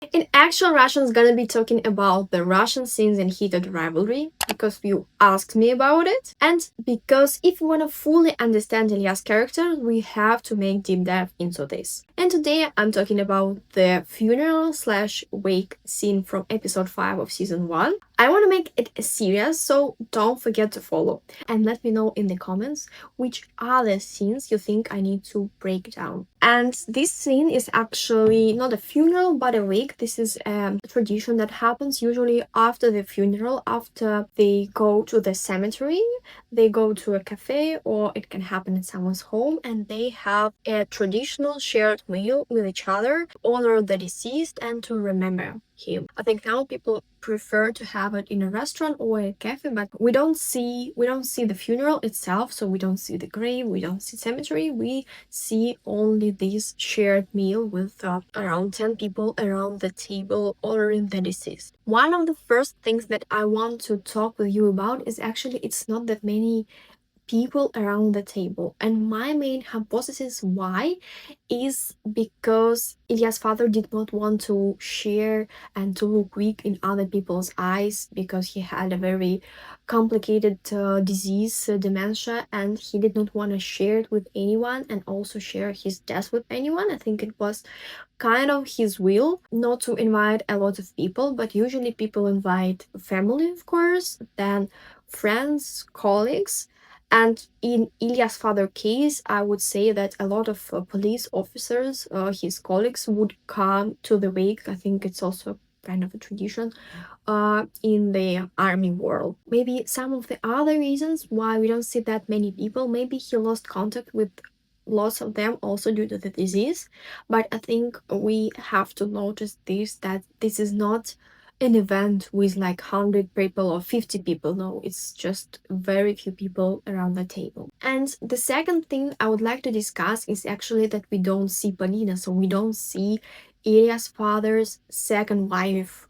In actual Russian, is gonna be talking about the Russian scenes in Heated Rivalry, because you asked me about it, and because if we wanna fully understand Ilya's character, we have to make deep dive into this. And today I'm talking about the funeral slash wake scene from episode 5 of season 1. I wanna make it a series, so don't forget to follow. And let me know in the comments which other scenes you think I need to break down. And this scene is actually not a funeral but a wake. This is a tradition that happens usually after the funeral, after they go to the cemetery, they go to a cafe, or it can happen at someone's home, and they have a traditional shared meal with each other to honor the deceased and to remember him. I think now people prefer to have it in a restaurant or a cafe, but we don't see the funeral itself, so we don't see the grave, we don't see cemetery, we see only this shared meal with around 10 people around the table honoring the deceased. One of the first things that I want to talk with you about is actually it's not that many people around the table. And my main hypothesis why is because Ilya's father did not want to share and to look weak in other people's eyes, because he had a very complicated disease, dementia, and he did not want to share it with anyone and also share his death with anyone. I think it was kind of his will not to invite a lot of people, but usually people invite family, of course, then friends, colleagues. And in Ilya's father case, I would say that a lot of police officers, his colleagues, would come to the wake. I think it's also kind of a tradition in the army world. Maybe some of the other reasons why we don't see that many people, maybe he lost contact with lots of them also due to the disease. But I think we have to notice this, that this is not an event with like 100 people or 50 people. No, it's just very few people around the table. And the second thing I would like to discuss is actually that we don't see Polina, so we don't see Ilya's father's second wife.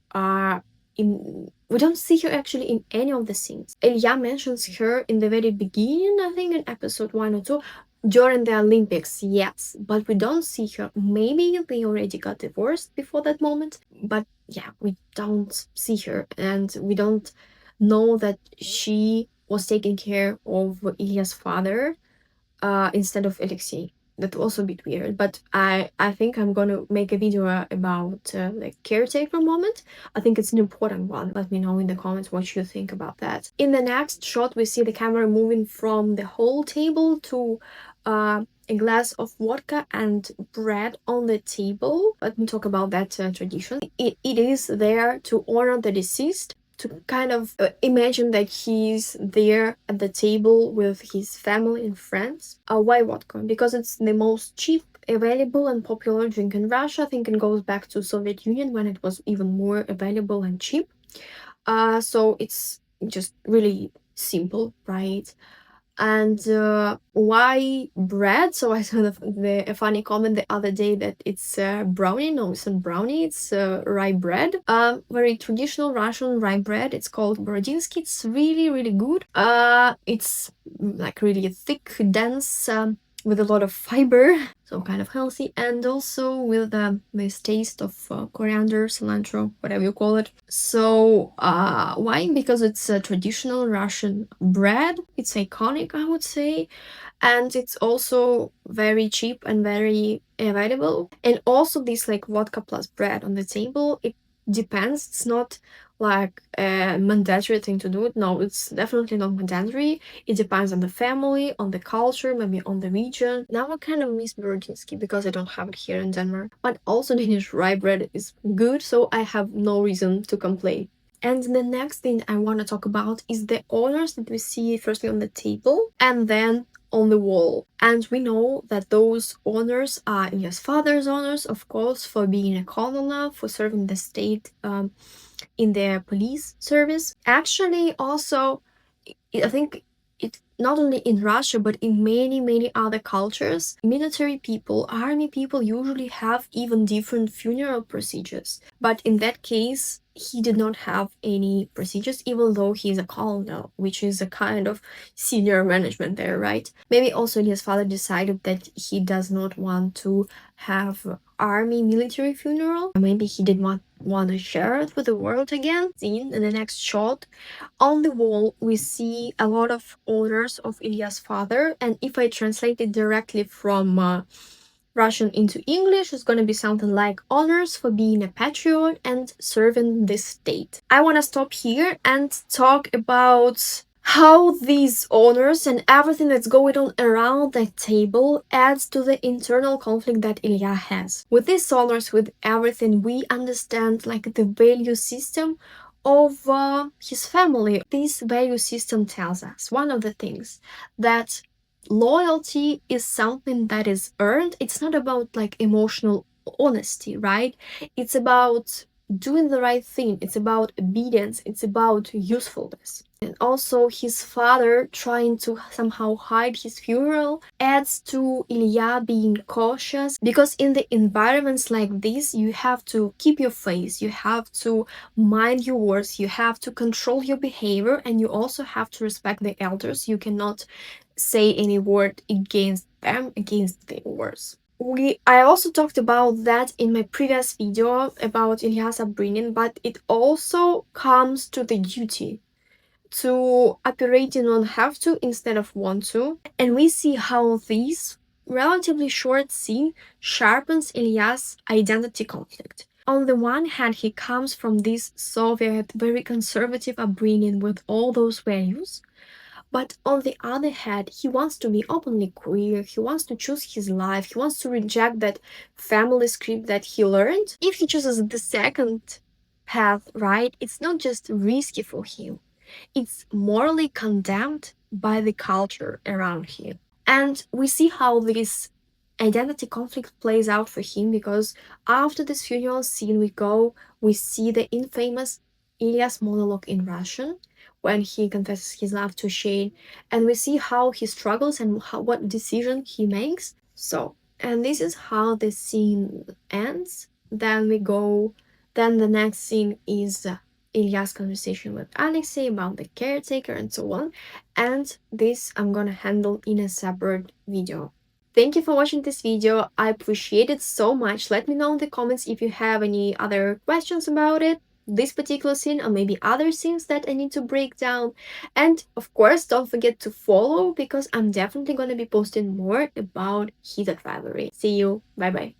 We don't see her actually in any of the scenes. Ilya mentions her in the very beginning, I think in episode 1 or 2, during the Olympics, yes, but we don't see her. Maybe they already got divorced before that moment, but yeah, we don't see her, and we don't know that she was taking care of Ilya's father instead of Alexei. That was also a bit weird, but I think I'm gonna make a video about the caretaker moment. I think it's an important one. Let me know in the comments what you think about that. In the next shot, we see the camera moving from the whole table to a glass of vodka and bread on the table. Let me talk about that tradition. It is there to honor the deceased, to kind of imagine that he's there at the table with his family and friends. Why vodka? Because it's the most cheap, available, and popular drink in Russia. I think it goes back to Soviet Union when it was even more available and cheap. So it's just really simple, right? And why bread? So I saw a funny comment the other day that it's brownie. No, it's not brownie, it's rye bread. Very traditional Russian rye bread. It's called borodinsky. It's really, really good. It's like really thick, dense, with a lot of fiber, so kind of healthy, and also with this taste of coriander, cilantro, whatever you call it. So why? Because it's a traditional Russian bread. It's iconic, I would say, and it's also very cheap and very available. And also this like vodka plus bread on the table, it depends. It's not like a mandatory thing to do it. No, it's definitely not mandatory. It depends on the family, on the culture, maybe on the region. Now I kind of miss Borodinsky because I don't have it here in Denmark. But also Danish rye bread is good, so I have no reason to complain. And the next thing I want to talk about is the honors that we see firstly on the table and then on the wall. And we know that those honors are Ilya's father's honors, of course, for being a colonel, for serving the state in the police service. Actually, also, I think it not only in Russia but in many, many other cultures, military people, army people usually have even different funeral procedures. But in that case, he did not have any procedures, even though he's a colonel, which is a kind of senior management there, right? Maybe also his father decided that he does not want to have army military funeral. Maybe he did not want to share it with the world again. In the next shot, on the wall, we see a lot of orders of Ilya's father, and if I translate it directly from Russian into English, it's gonna be something like honors for being a patriot and serving the state. I wanna stop here and talk about how these honors and everything that's going on around that table adds to the internal conflict that Ilya has. With these honors, with everything, we understand like the value system of his family. This value system tells us one of the things that loyalty is something that is earned. It's not about like emotional honesty, right? It's about doing the right thing. It's about obedience. It's about usefulness. And also his father trying to somehow hide his funeral adds to Ilya being cautious, because in the environments like this you have to keep your face, you have to mind your words, you have to control your behavior, and you also have to respect the elders. You cannot say any word against them, against their words. I also talked about that in my previous video about Ilya's upbringing, but it also comes to the duty to operating on have to instead of want to. And we see how this relatively short scene sharpens Ilya's identity conflict. On the one hand, he comes from this Soviet, very conservative upbringing with all those values. But on the other hand, he wants to be openly queer, he wants to choose his life, he wants to reject that family script that he learned. If he chooses the second path, right, it's not just risky for him, it's morally condemned by the culture around him. And we see how this identity conflict plays out for him, because after this funeral scene we see the infamous Ilya's monologue in Russian when he confesses his love to Shane, and we see how he struggles and what decision he makes. So, and this is how the scene ends. Then the next scene is Ilya's conversation with Alexei about the caretaker and so on, and this I'm gonna handle in a separate video. Thank you for watching this video, I appreciate it so much. Let me know in the comments if you have any other questions about it, this particular scene, or maybe other scenes that I need to break down. And of course, don't forget to follow, because I'm definitely gonna be posting more about Heated Rivalry. See you, bye bye.